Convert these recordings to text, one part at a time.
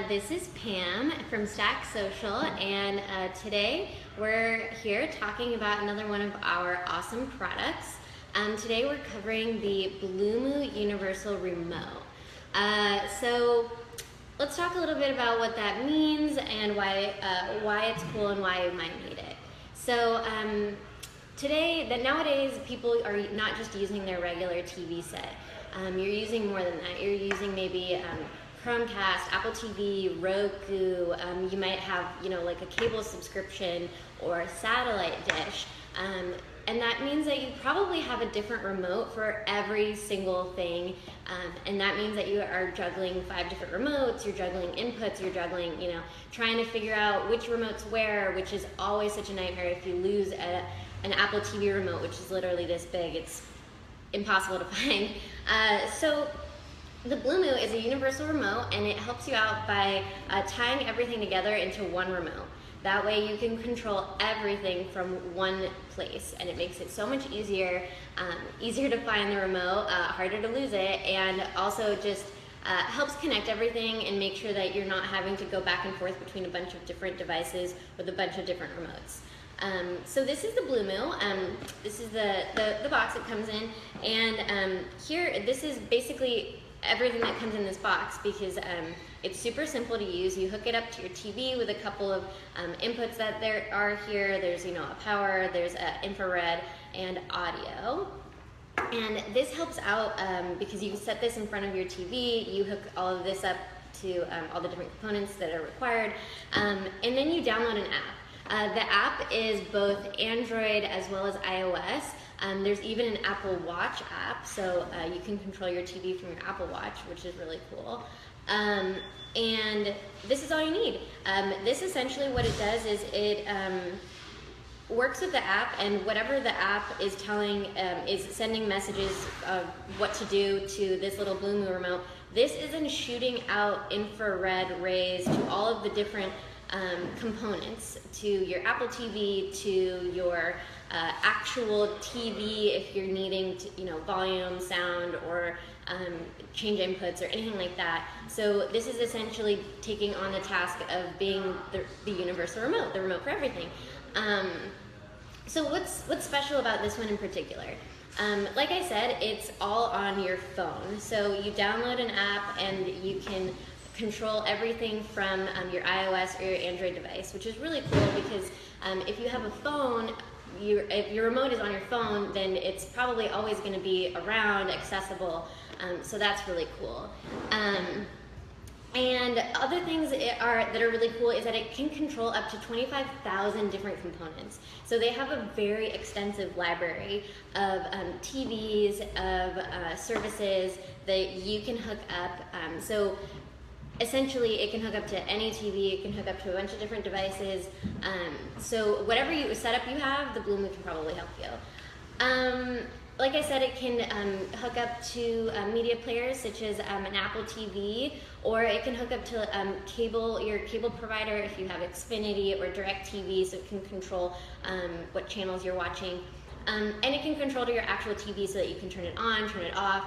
This is Pam from StackSocial, and today we're here talking about another one of our awesome products. Today we're covering the Blumoo Universal Remote. So let's talk a little bit about what that means and why it's cool and why you might need it. So nowadays people are not just using their regular TV set. You're using more than that. You're using maybe Chromecast, Apple TV, Roku. You might have, like a cable subscription or a satellite dish. And that means that you probably have a different remote for every single thing. And that means that you are juggling 5 different remotes, you're juggling inputs, you're juggling, trying to figure out which remote's where, which is always such a nightmare if you lose an Apple TV remote, which is literally this big. It's impossible to find. So the Blumoo is a universal remote, and it helps you out by tying everything together into one remote. That way you can control everything from one place, and it makes it so much easier, easier to find the remote, harder to lose it, and also just helps connect everything and make sure that you're not having to go back and forth between a bunch of different devices with a bunch of different remotes. So this is the Blumoo. This is the box it comes in, and here, this is basically everything that comes in this box because it's super simple to use. You hook it up to your TV with a couple of inputs that there are here. There's a power, there's infrared, and audio. And this helps out because you set this in front of your TV, you hook all of this up to all the different components that are required, and then you download an app. The app is both Android as well as iOS. There's even an Apple Watch app, so you can control your TV from your Apple Watch, which is really cool. And this is all you need. This essentially what it does is it works with the app, and whatever the app is telling, is sending messages of what to do to this little Blumoo remote. This isn't shooting out infrared rays to all of the different components, to your Apple TV, to your actual TV if you're needing to, volume, sound, or change inputs or anything like that. So this is essentially taking on the task of being the universal remote, the remote for everything. So what's special about this one in particular? Like I said, it's all on your phone. So you download an app and you can control everything from your iOS or your Android device, which is really cool because if you have a phone, if your remote is on your phone, then it's probably always going to be around, accessible, so that's really cool. And other things that are really cool is that it can control up to 25,000 different components. So they have a very extensive library of TVs, of services that you can hook up. So essentially, it can hook up to any TV, it can hook up to a bunch of different devices. So whatever setup you have, the Bloomu can probably help you. Like I said, it can hook up to media players such as an Apple TV, or it can hook up to your cable provider if you have Xfinity or DirecTV, so it can control what channels you're watching. And it can control to your actual TV so that you can turn it on, turn it off,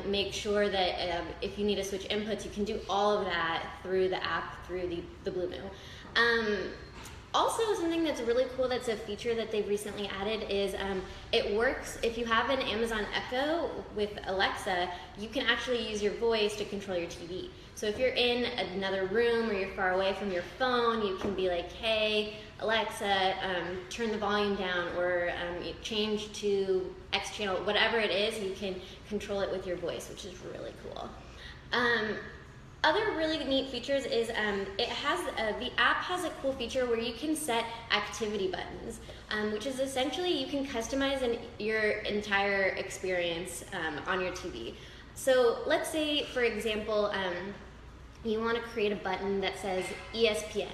make sure that if you need to switch inputs, you can do all of that through the app, through the Blumoo. Also, something that's really cool that's a feature that they've recently added is it works, if you have an Amazon Echo with Alexa, you can actually use your voice to control your TV. So if you're in another room or you're far away from your phone, you can be like, hey, Alexa, turn the volume down, or change to X channel, whatever it is, you can control it with your voice, which is really cool. Other really neat features is the app has a cool feature where you can set activity buttons, which is essentially you can customize your entire experience on your TV. So let's say, for example, you want to create a button that says ESPN.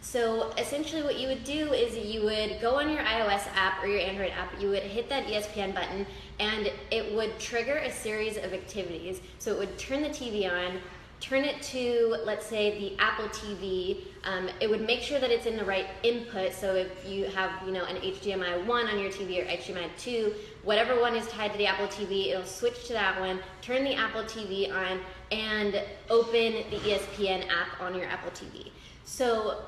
So essentially what you would do is you would go on your iOS app or your Android app, you would hit that ESPN button, and it would trigger a series of activities. So it would turn the TV on, turn it to, let's say, the Apple TV. It would make sure that it's in the right input. So if you have, you know, an HDMI 1 on your TV or HDMI 2, whatever one is tied to the Apple TV, it'll switch to that one, turn the Apple TV on, and open the ESPN app on your Apple TV. So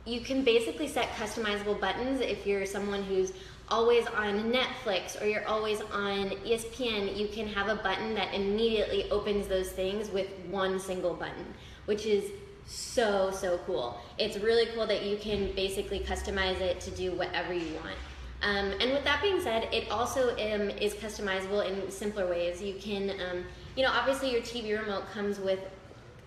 you can basically set customizable buttons. If you're someone who's always on Netflix or you're always on ESPN, you can have a button that immediately opens those things with one single button, which is so cool. It's really cool that you can basically customize it to do whatever you want. And with that being said, it also is customizable in simpler ways. You can, you know, obviously your TV remote comes with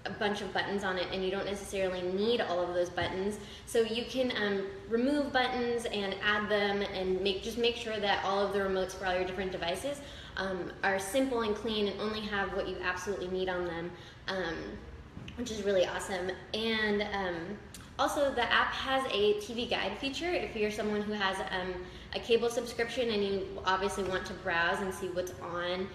a bunch of buttons on it, and you don't necessarily need all of those buttons. So you can remove buttons and add them, and just make sure that all of the remotes for all your different devices are simple and clean and only have what you absolutely need on them, which is really awesome. And also, the app has a TV guide feature. If you're someone who has a cable subscription and you obviously want to browse and see what's on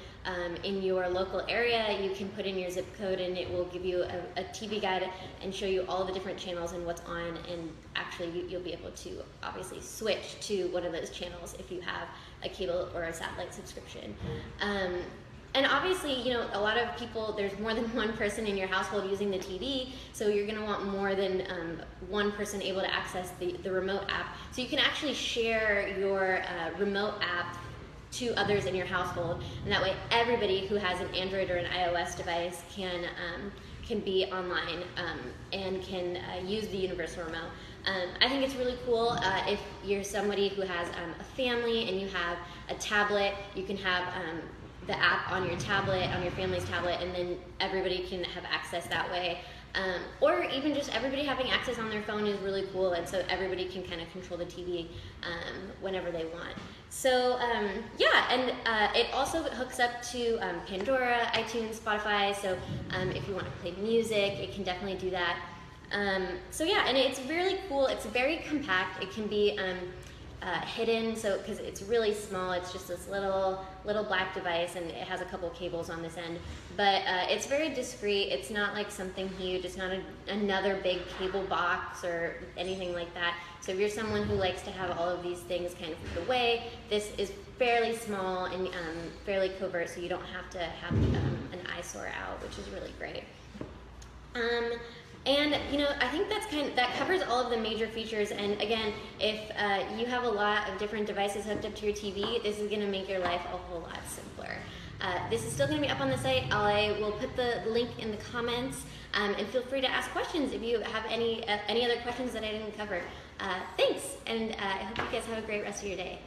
in your local area, you can put in your zip code and it will give you a TV guide and show you all the different channels and what's on, and actually you'll be able to obviously switch to one of those channels if you have a cable or a satellite subscription. And obviously, you know, a lot of people, there's more than one person in your household using the TV, so you're going to want more than one person able to access the remote app. So you can actually share your remote app to others in your household, and that way everybody who has an Android or an iOS device can be online and can use the universal remote. I think it's really cool if you're somebody who has a family and you have a tablet, you can have the app on your tablet, on your family's tablet, and then everybody can have access that way. Or even just everybody having access on their phone is really cool, and so everybody can kind of control the TV whenever they want. So yeah, and it also hooks up to Pandora, iTunes, Spotify, so if you want to play music, it can definitely do that. So yeah, and it's really cool. It's very compact. It can be hidden, so because it's really small, it's just this little black device, and it has a couple cables on this end, but it's very discreet. It's not like something huge. It's not another big cable box or anything like that. So if you're someone who likes to have all of these things kind of put away, this is fairly small and fairly covert, so you don't have to have an eyesore out, which is really great. And you know, I think that covers all of the major features. And again, if you have a lot of different devices hooked up to your TV, this is going to make your life a whole lot simpler. This is still going to be up on the site. I will put the link in the comments, and feel free to ask questions if you have any other questions that I didn't cover. Thanks, and I hope you guys have a great rest of your day.